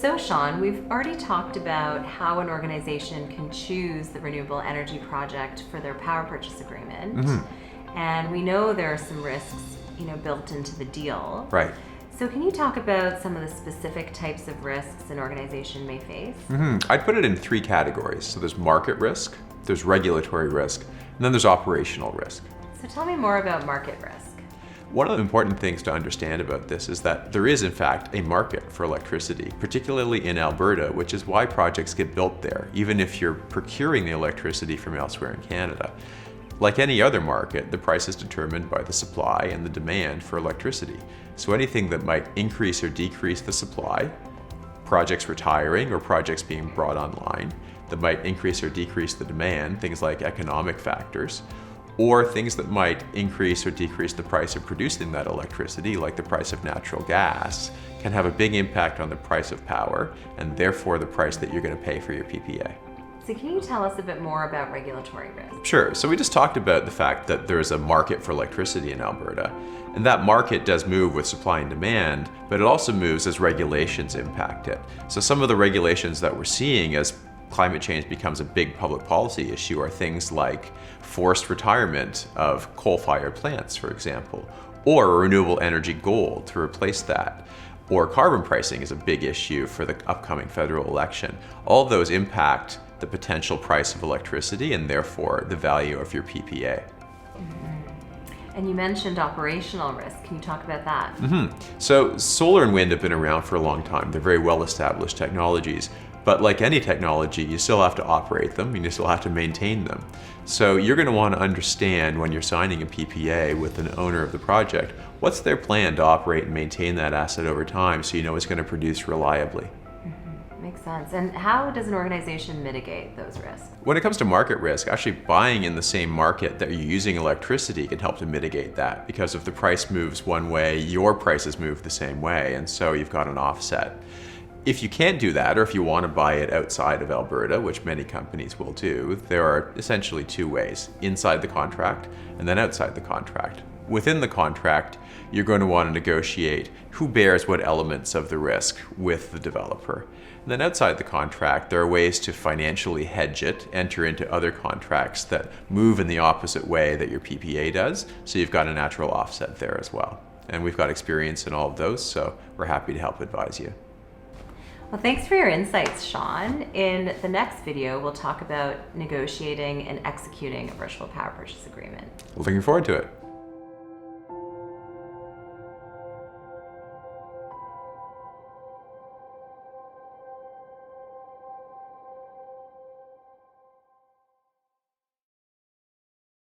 So Sean, we've already talked about how an organization can choose the renewable energy project for their power purchase agreement. And we know there are some risks, built into the deal. Right. So can you talk about some of the specific types of risks an organization may face? I'd put it in three categories. So there's market risk, there's regulatory risk, and then there's operational risk. So tell me more about market risk. One of the important things to understand about this is that there is in fact a market for electricity, particularly in Alberta, which is why projects get built there, even if you're procuring the electricity from elsewhere in Canada. Like any other market, the price is determined by the supply and the demand for electricity. So anything that might increase or decrease the supply, projects retiring or projects being brought online, that might increase or decrease the demand, things like economic factors, or things that might increase or decrease the price of producing that electricity, like the price of natural gas, can have a big impact on the price of power, and therefore the price that you're going to pay for your PPA. So can you tell us a bit more about regulatory risk? Sure. So we just talked about the fact that there is a market for electricity in Alberta, and that market does move with supply and demand, but it also moves as regulations impact it. So some of the regulations that we're seeing as climate change becomes a big public policy issue are things like forced retirement of coal-fired plants, for example, or a renewable energy goal to replace that. Or carbon pricing is a big issue for the upcoming federal election. All of those impact the potential price of electricity and therefore the value of your PPA. And you mentioned operational risk. Can you talk about that? So solar and wind have been around for a long time. They're very well-established technologies. But like any technology, you still have to operate them and you still have to maintain them. So you're going to want to understand when you're signing a PPA with an owner of the project, what's their plan to operate and maintain that asset over time so you know it's going to produce reliably. Makes sense. And how does an organization mitigate those risks? When it comes to market risk, actually buying in the same market that you're using electricity can help to mitigate that, because if the price moves one way, your prices move the same way, and so you've got an offset. If you can't do that, or if you want to buy it outside of Alberta, which many companies will do, there are essentially two ways: inside the contract and then outside the contract. Within the contract, you're going to want to negotiate who bears what elements of the risk with the developer. And then outside the contract, there are ways to financially hedge it, enter into other contracts that move in the opposite way that your PPA does, so you've got a natural offset there as well. And we've got experience in all of those, so we're happy to help advise you. Well, thanks for your insights, Sean. In the next video, we'll talk about negotiating and executing a virtual power purchase agreement. Looking forward to it.